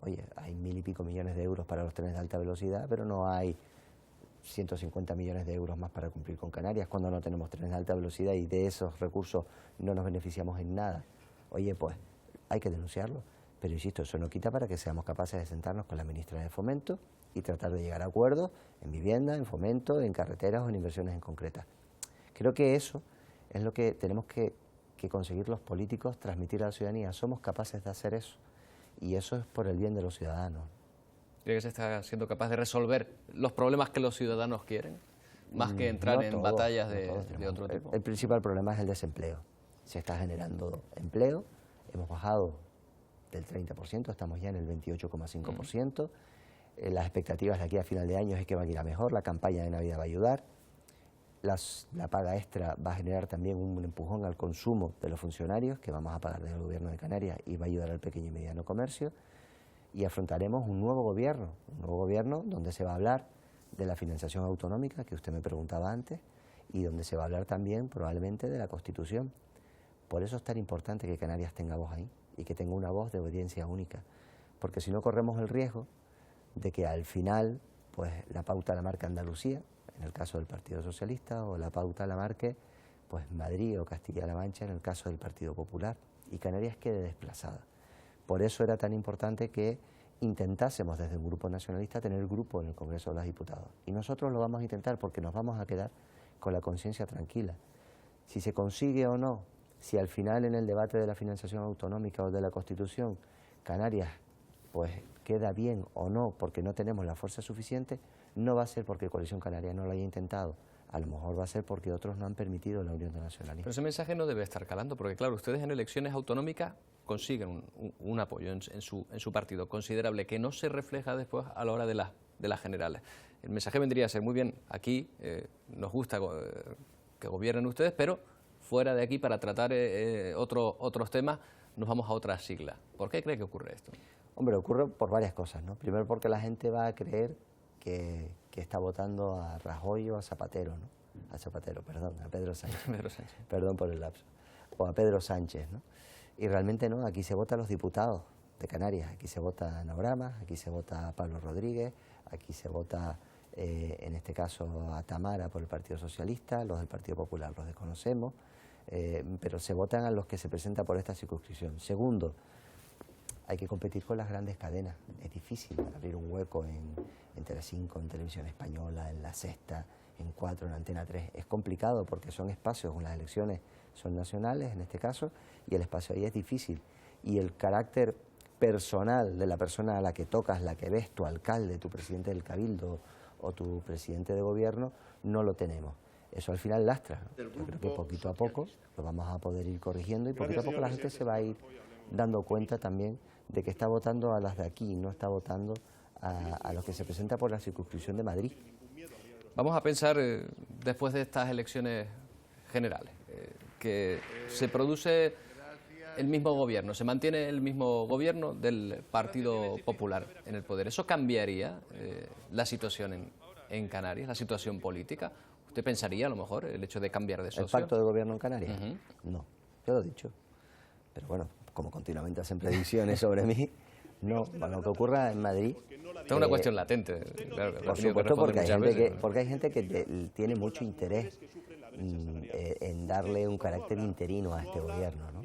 Oye, hay 1.000 y pico millones de euros para los trenes de alta velocidad, pero no hay 150 millones de euros más para cumplir con Canarias cuando no tenemos trenes de alta velocidad y de esos recursos no nos beneficiamos en nada. Oye, pues hay que denunciarlo, pero insisto, eso no quita para que seamos capaces de sentarnos con la ministra de Fomento y tratar de llegar a acuerdos en vivienda, en fomento, en carreteras o en inversiones en concretas. Creo que eso es lo que tenemos que conseguir los políticos, transmitir a la ciudadanía. Somos capaces de hacer eso y eso es por el bien de los ciudadanos. ¿Cree que se está siendo capaz de resolver los problemas que los ciudadanos quieren? Más que entrar en batallas de otro tipo. El principal problema es el desempleo. Se está generando empleo, hemos bajado del 30%, estamos ya en el 28,5%. Las expectativas de aquí a final de año es que va a ir a mejor, la campaña de Navidad va a ayudar, la paga extra va a generar también un empujón al consumo de los funcionarios que vamos a pagar desde el Gobierno de Canarias y va a ayudar al pequeño y mediano comercio. y afrontaremos un nuevo gobierno donde se va a hablar de la financiación autonómica, que usted me preguntaba antes, y donde se va a hablar también probablemente de la Constitución. Por eso es tan importante que Canarias tenga voz ahí y que tenga una voz de obediencia única, porque si no corremos el riesgo de que al final pues la pauta la marque Andalucía, en el caso del Partido Socialista, o la pauta la marque pues Madrid o Castilla-La Mancha en el caso del Partido Popular, y Canarias quede desplazada. Por eso era tan importante que intentásemos desde un grupo nacionalista tener grupo en el Congreso de los Diputados. Y nosotros lo vamos a intentar porque nos vamos a quedar con la conciencia tranquila. Si se consigue o no, si al final en el debate de la financiación autonómica o de la Constitución Canarias pues queda bien o no porque no tenemos la fuerza suficiente, no va a ser porque Coalición Canaria no lo haya intentado. A lo mejor va a ser porque otros no han permitido la unión de nacionalistas. Pero ese mensaje no debe estar calando, porque claro, ustedes en elecciones autonómicas consiguen un apoyo en su partido considerable, que no se refleja después a la hora de las generales. El mensaje vendría a ser, muy bien, aquí nos gusta que gobiernen ustedes, pero fuera de aquí, para tratar otros temas, nos vamos a otras siglas. ¿Por qué cree que ocurre esto? Hombre, ocurre por varias cosas, ¿no? Primero porque la gente va a creer que está votando a Rajoy o a Zapatero, ¿no? A Zapatero, perdón, a Pedro Sánchez. Pedro Sánchez. Perdón por el lapso. O a Pedro Sánchez, ¿no? Y realmente no, aquí se vota a los diputados de Canarias, aquí se vota a Nabrama, aquí se vota a Pablo Rodríguez, aquí se vota, en este caso, a Tamara por el Partido Socialista, los del Partido Popular los desconocemos, pero se votan a los que se presentan por esta circunscripción. Segundo, hay que competir con las grandes cadenas. Es difícil abrir un hueco en Telecinco, en Televisión Española, en La Sexta, en 4, en Antena 3. Es complicado porque son espacios, las elecciones son nacionales en este caso, y el espacio ahí es difícil. Y el carácter personal de la persona a la que tocas, la que ves, tu alcalde, tu presidente del Cabildo o tu presidente de gobierno, no lo tenemos. Eso al final lastra, ¿no? Yo creo que poquito a poco lo vamos a poder ir corrigiendo y poquito a poco la gente se va a ir dando cuenta también de que está votando a las de aquí, no está votando a los que se presenta por la circunscripción de Madrid. Vamos a pensar, después de estas elecciones generales, que se produce el mismo gobierno, se mantiene el mismo gobierno del Partido Popular en el poder. ¿Eso cambiaría la situación en Canarias, la situación política? ¿Usted pensaría, a lo mejor, el hecho de cambiar de socio? ¿El pacto de gobierno en Canarias? No, yo lo he dicho. Pero bueno, como continuamente hacen predicciones sobre mí, no, lo que ocurra en Madrid... Es una cuestión latente. Claro, por supuesto, porque hay gente que tiene mucho interés en darle un carácter interino a este gobierno, ¿no?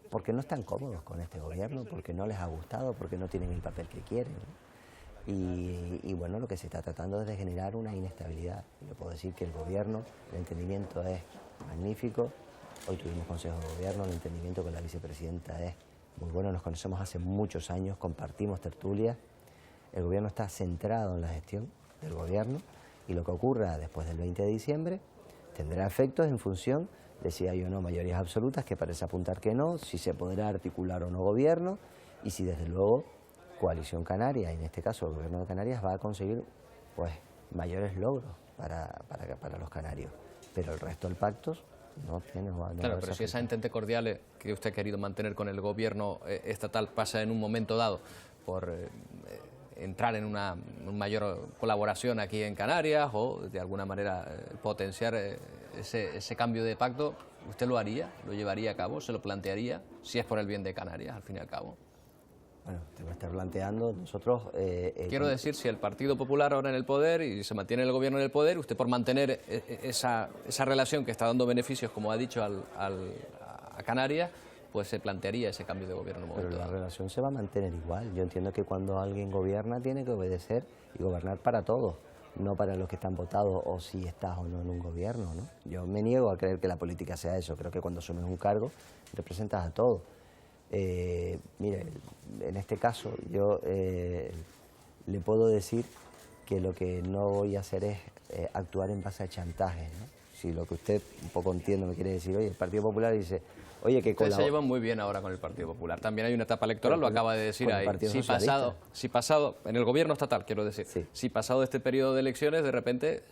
Porque no están cómodos con este gobierno, porque no les ha gustado, porque no tienen el papel que quieren, ¿no? Y bueno, lo que se está tratando es de generar una inestabilidad. Le puedo decir que el gobierno, el entendimiento es magnífico. Hoy tuvimos consejo de gobierno, el entendimiento con la vicepresidenta es muy bueno, nos conocemos hace muchos años, compartimos tertulias. El gobierno está centrado en la gestión del gobierno y lo que ocurra después del 20 de diciembre tendrá efectos en función de si hay o no mayorías absolutas, que parece apuntar que no, si se podrá articular o no gobierno y si desde luego Coalición Canaria, en este caso el gobierno de Canarias, va a conseguir pues mayores logros para los canarios. Pero el resto del pacto no tiene... Claro, pero si esa entente cordial que usted ha querido mantener con el gobierno estatal pasa en un momento dado por entrar en una mayor colaboración aquí en Canarias o de alguna manera potenciar ese cambio de pacto, ¿usted lo haría? ¿Lo llevaría a cabo? ¿Se lo plantearía? Si es por el bien de Canarias, al fin y al cabo. Bueno, te lo está planteando nosotros... Quiero decir, si el Partido Popular ahora en el poder y se mantiene el gobierno en el poder, usted por mantener esa relación que está dando beneficios, como ha dicho, a Canarias, pues se plantearía ese cambio de gobierno. Pero la relación se va a mantener igual. Yo entiendo que cuando alguien gobierna tiene que obedecer y gobernar para todos, no para los que están votados o si estás o no en un gobierno, ¿no? Yo me niego a creer que la política sea eso. Creo que cuando asumes un cargo representas a todos. Mire, en este caso yo le puedo decir que lo que no voy a hacer es actuar en base a chantajes, ¿no? Si lo que usted un poco entiendo me quiere decir, oye, el Partido Popular dice, oye, que ustedes se llevan muy bien ahora con el Partido Popular. También hay una etapa electoral, lo acaba de decir ahí. Si pasado, en el gobierno estatal, quiero decir, sí. Si pasado este periodo de elecciones, de repente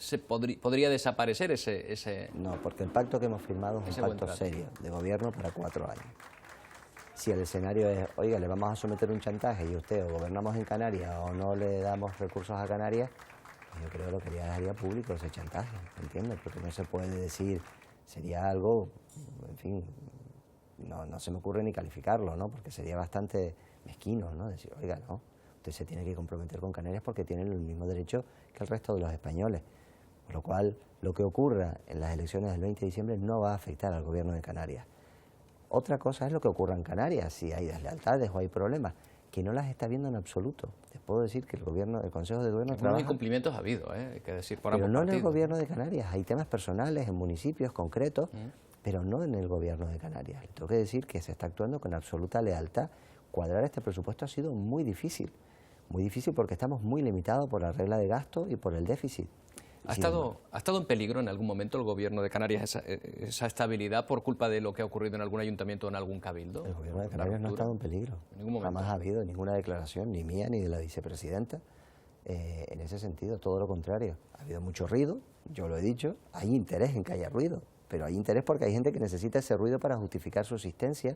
podría desaparecer ese... No, porque el pacto que hemos firmado es un pacto serio, de gobierno para 4 años. Si el escenario es, oiga, le vamos a someter un chantaje y usted o gobernamos en Canarias o no le damos recursos a Canarias, pues yo creo que lo que haría público ese chantaje, ¿entiendes? Porque no se puede decir, sería algo, en fin, no se me ocurre ni calificarlo, ¿no? Porque sería bastante mezquino, ¿no? Decir, oiga, no, usted se tiene que comprometer con Canarias porque tiene el mismo derecho que el resto de los españoles. Por lo cual, lo que ocurra en las elecciones del 20 de diciembre no va a afectar al gobierno de Canarias. Otra cosa es lo que ocurra en Canarias, si hay deslealtades o hay problemas, que no las está viendo en absoluto. Les puedo decir que el Consejo de Gobierno trabaja... incumplimientos ha habido, hay que decir, por pero ambos no en el partidos. gobierno de Canarias. Hay temas personales en municipios concretos, pero no en el gobierno de Canarias. Le tengo que decir que se está actuando con absoluta lealtad. Cuadrar este presupuesto ha sido muy difícil porque estamos muy limitados por la regla de gasto y por el déficit. ¿Ha estado en peligro en algún momento el gobierno de Canarias esa estabilidad por culpa de lo que ha ocurrido en algún ayuntamiento o en algún cabildo? El gobierno de Canarias no ha estado en peligro. En ningún momento. Jamás ha habido ninguna declaración, ni mía ni de la vicepresidenta, en ese sentido, todo lo contrario. Ha habido mucho ruido, yo lo he dicho, hay interés en que haya ruido, pero hay interés porque hay gente que necesita ese ruido para justificar su existencia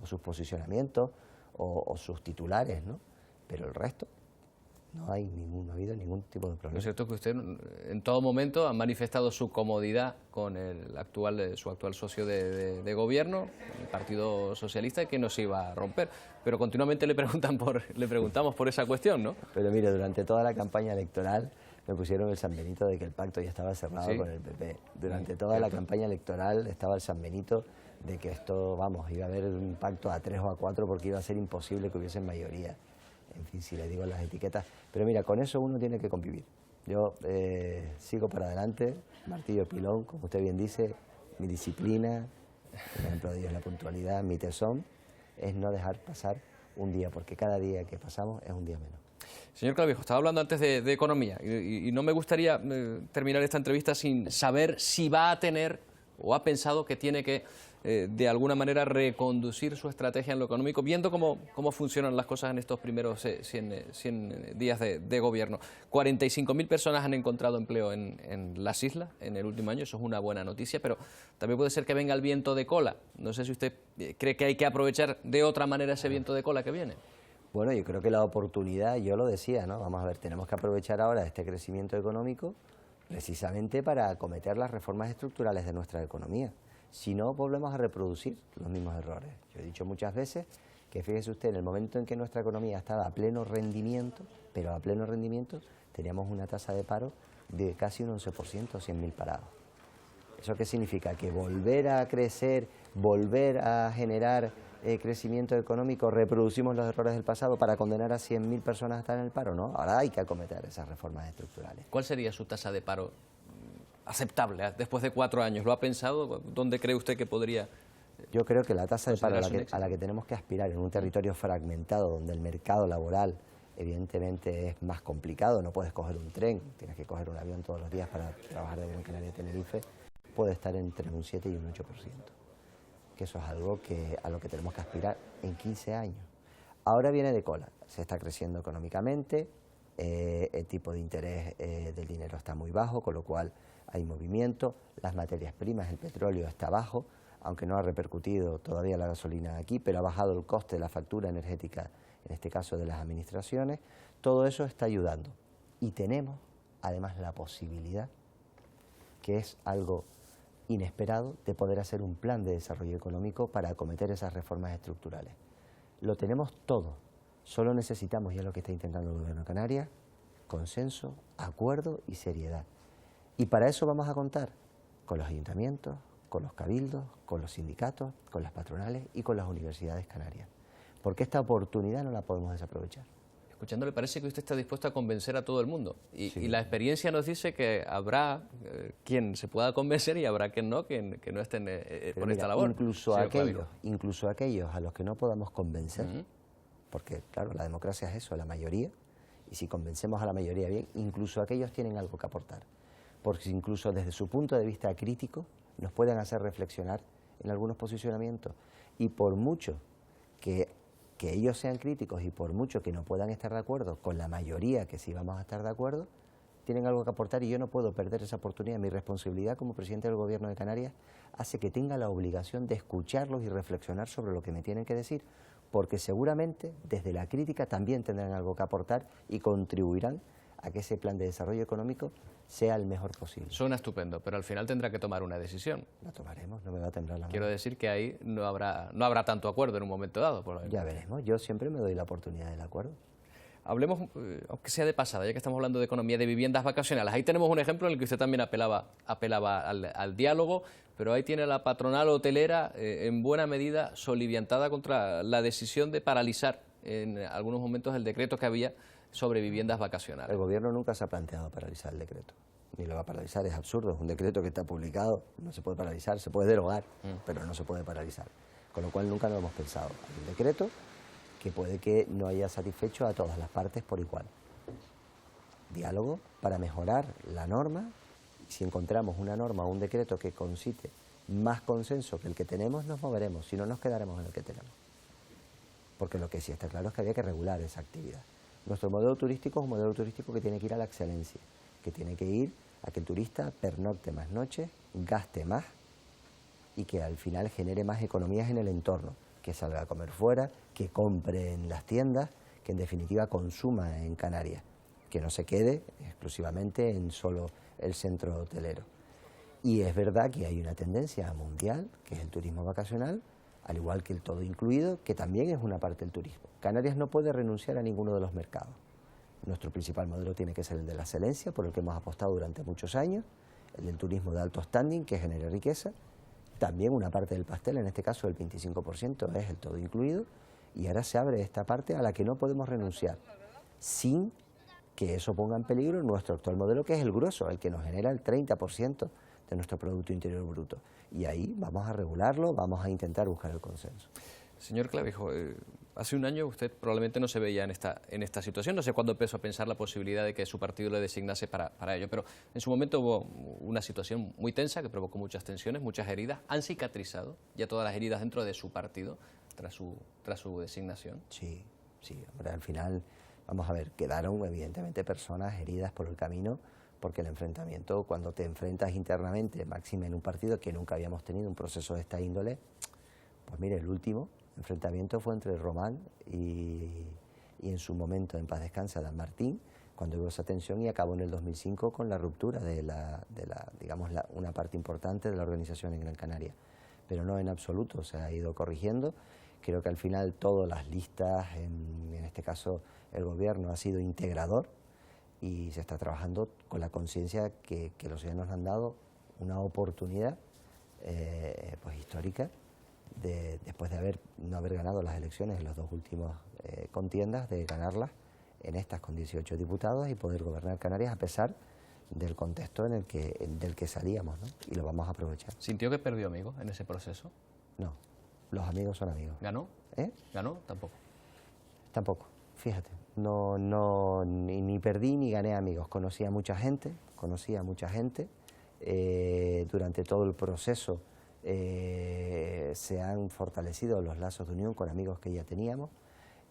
o sus posicionamientos o sus titulares, ¿no? Pero el resto... No ha habido ningún tipo de problema. Lo cierto es que usted en todo momento ha manifestado su comodidad con su actual socio de gobierno, el Partido Socialista, y que no se iba a romper. Pero continuamente le preguntamos por esa cuestión, ¿no? Pero mire, durante toda la campaña electoral me pusieron el San Benito de que el pacto ya estaba cerrado ¿Sí? con el PP. Durante toda la campaña electoral estaba el San Benito de que esto, vamos, iba a haber un pacto a 3 o a 4 porque iba a ser imposible que hubiesen mayoría. En fin, si le digo las etiquetas. Pero mira, con eso uno tiene que convivir. Yo sigo para adelante, martillo pilón, como usted bien dice, mi disciplina, por ejemplo de Dios la puntualidad, mi tesón, es no dejar pasar un día, porque cada día que pasamos es un día menos. Señor Clavijo, estaba hablando antes de economía y no me gustaría terminar esta entrevista sin saber si va a tener o ha pensado que tiene que de alguna manera reconducir su estrategia en lo económico, viendo cómo funcionan las cosas en estos primeros 100 días de gobierno. 45.000 personas han encontrado empleo en las islas en el último año, eso es una buena noticia, pero también puede ser que venga el viento de cola. No sé si usted cree que hay que aprovechar de otra manera ese viento de cola que viene. Bueno, yo creo que la oportunidad, yo lo decía, ¿no? Vamos a ver, tenemos que aprovechar ahora este crecimiento económico precisamente para acometer las reformas estructurales de nuestra economía. Si no, volvemos a reproducir los mismos errores. Yo he dicho muchas veces que, fíjese usted, en el momento en que nuestra economía estaba a pleno rendimiento, pero a pleno rendimiento, teníamos una tasa de paro de casi un 11%, 100.000 parados. ¿Eso qué significa? Que volver a crecer, volver a generar crecimiento económico, reproducimos los errores del pasado para condenar a 100.000 personas a estar en el paro, ¿no? Ahora hay que acometer esas reformas estructurales. ¿Cuál sería su tasa de paro aceptable después de 4 años? ¿Lo ha pensado? ¿Dónde cree usted que podría...? Yo creo que la tasa de paro a la que tenemos que aspirar en un territorio fragmentado, donde el mercado laboral evidentemente es más complicado, no puedes coger un tren, tienes que coger un avión todos los días para trabajar de Gran Canaria a Tenerife, puede estar entre un 7 y un 8%. Que eso es algo a lo que tenemos que aspirar en 15 años. Ahora viene de cola, se está creciendo económicamente, el tipo de interés del dinero está muy bajo, con lo cual hay movimiento, las materias primas, el petróleo está bajo, aunque no ha repercutido todavía la gasolina aquí, pero ha bajado el coste de la factura energética, en este caso de las administraciones. Todo eso está ayudando. Y tenemos, además, la posibilidad, que es algo inesperado, de poder hacer un plan de desarrollo económico para acometer esas reformas estructurales. Lo tenemos todo, solo necesitamos, y es lo que está intentando el Gobierno de Canarias, consenso, acuerdo y seriedad. Y para eso vamos a contar con los ayuntamientos, con los cabildos, con los sindicatos, con las patronales y con las universidades canarias. Porque esta oportunidad no la podemos desaprovechar. Escuchándole, parece que usted está dispuesto a convencer a todo el mundo. Sí. Y la experiencia nos dice que habrá quien se pueda convencer y habrá quien no estén por esta labor. Incluso aquellos a los que no podamos convencer, porque claro, la democracia es eso, la mayoría, y si convencemos a la mayoría bien, incluso aquellos tienen algo que aportar. Porque incluso desde su punto de vista crítico nos pueden hacer reflexionar en algunos posicionamientos. Y por mucho que ellos sean críticos y por mucho que no puedan estar de acuerdo con la mayoría que sí vamos a estar de acuerdo, tienen algo que aportar y yo no puedo perder esa oportunidad. Mi responsabilidad como presidente del Gobierno de Canarias hace que tenga la obligación de escucharlos y reflexionar sobre lo que me tienen que decir, porque seguramente desde la crítica también tendrán algo que aportar y contribuirán a que ese plan de desarrollo económico sea el mejor posible. Suena estupendo, pero al final tendrá que tomar una decisión. La tomaremos, no me va a temblar la mano. Quiero decir que ahí no habrá tanto acuerdo en un momento dado. Ya veremos, yo siempre me doy la oportunidad del acuerdo. Hablemos, aunque sea de pasada, ya que estamos hablando de economía, de viviendas vacacionales. Ahí tenemos un ejemplo en el que usted también apelaba al diálogo, pero ahí tiene la patronal hotelera en buena medida soliviantada contra la decisión de paralizar en algunos momentos el decreto que había sobre viviendas vacacionales. El Gobierno nunca se ha planteado paralizar el decreto, ni lo va a paralizar, es absurdo, es un decreto que está publicado, no se puede paralizar, se puede derogar, pero no se puede paralizar, con lo cual nunca lo hemos pensado. Hay un decreto que puede que no haya satisfecho a todas las partes por igual. Diálogo para mejorar la norma. Si encontramos una norma o un decreto que concite más consenso que el que tenemos, nos moveremos, si no nos quedaremos en el que tenemos. Porque lo que sí está claro es que había que regular esa actividad. Nuestro modelo turístico es un modelo turístico que tiene que ir a la excelencia, que tiene que ir a que el turista pernocte más noches, gaste más y que al final genere más economías en el entorno, que salga a comer fuera, que compre en las tiendas, que en definitiva consuma en Canarias, que no se quede exclusivamente en solo el centro hotelero. Y es verdad que hay una tendencia mundial, que es el turismo vacacional, al igual que el todo incluido, que también es una parte del turismo. Canarias no puede renunciar a ninguno de los mercados. Nuestro principal modelo tiene que ser el de la excelencia, por el que hemos apostado durante muchos años, el del turismo de alto standing, que genere riqueza. También una parte del pastel, en este caso el 25%, es el todo incluido, y ahora se abre esta parte a la que no podemos renunciar, sin que eso ponga en peligro nuestro actual modelo, que es el grueso, el que nos genera el 30% de nuestro Producto Interior Bruto. Y ahí vamos a regularlo, vamos a intentar buscar el consenso. Señor Clavijo, hace un año usted probablemente no se veía en esta situación, no sé cuándo empezó a pensar la posibilidad de que su partido le designase para ello, pero en su momento hubo una situación muy tensa que provocó muchas tensiones, muchas heridas. ¿Han cicatrizado ya todas las heridas dentro de su partido tras su designación? Sí, hombre, al final, vamos a ver, quedaron evidentemente personas heridas por el camino, porque el enfrentamiento, cuando te enfrentas internamente, máxime en un partido que nunca habíamos tenido un proceso de esta índole, pues mire, el último enfrentamiento fue entre Román y en su momento, en paz descanse, Dan Martín, cuando hubo esa tensión, y acabó en el 2005 con la ruptura de una parte importante de la organización en Gran Canaria. Pero no en absoluto, se ha ido corrigiendo. Creo que al final todas las listas, en este caso el Gobierno, ha sido integrador y se está trabajando con la conciencia que los ciudadanos han dado una oportunidad pues histórica después de no haber ganado las elecciones en las dos últimas contiendas, de ganarlas en estas con 18 diputados y poder gobernar Canarias a pesar del contexto del que salíamos, ¿no? Y lo vamos a aprovechar. ¿Sintió que perdió amigos en ese proceso? No, los amigos son amigos. ¿Ganó? ¿Eh? ¿Ganó? Tampoco. Tampoco, fíjate, ni perdí ni gané amigos. Conocí a mucha gente, durante todo el proceso se han fortalecido los lazos de unión con amigos que ya teníamos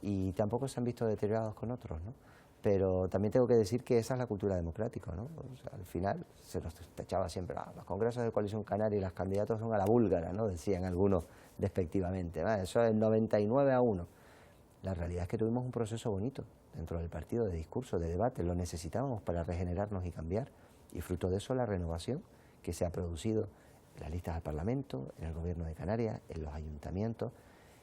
y tampoco se han visto deteriorados con otros, ¿no? Pero también tengo que decir que esa es la cultura democrática, ¿no? O sea, al final se nos echaba siempre, los congresos de Coalición Canaria y los candidatos son a la búlgara, ¿no? Decían algunos despectivamente, eso es 99-1. La realidad es que tuvimos un proceso bonito dentro del partido, de discurso, de debate, lo necesitábamos para regenerarnos y cambiar, y fruto de eso la renovación que se ha producido en las listas al Parlamento, en el Gobierno de Canarias, en los ayuntamientos,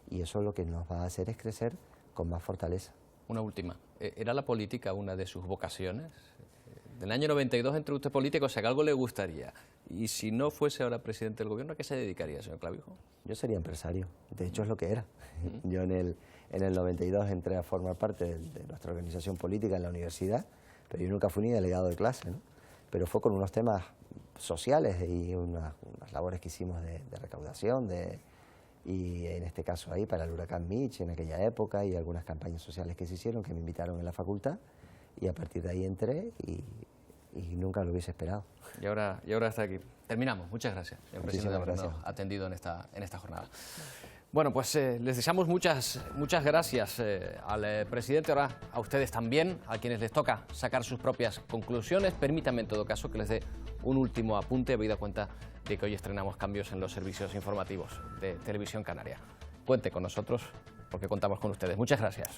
y eso lo que nos va a hacer es crecer con más fortaleza. Una última. ¿Era la política una de sus vocaciones? Del año 92 entró usted político, o sea que algo le gustaría. Y si no fuese ahora presidente del Gobierno, ¿a qué se dedicaría, señor Clavijo? Yo sería empresario, de hecho es lo que era. Yo en el 92 entré a formar parte de nuestra organización política en la universidad, pero yo nunca fui ni delegado de clase, ¿no? Pero fue con unos temas sociales y unas labores que hicimos de recaudación, y en este caso ahí para el huracán Mitch en aquella época, y algunas campañas sociales que se hicieron, que me invitaron en la facultad, y a partir de ahí entré y nunca lo hubiese esperado. Y ahora está aquí. Terminamos. Muchas gracias, señor presidente, por habernos atendido en esta jornada. Bueno, pues les deseamos muchas gracias al presidente, ahora a ustedes también, a quienes les toca sacar sus propias conclusiones. Permítanme en todo caso que les dé un último apunte, habida cuenta de que hoy estrenamos cambios en los servicios informativos de Televisión Canaria. Cuente con nosotros porque contamos con ustedes. Muchas gracias.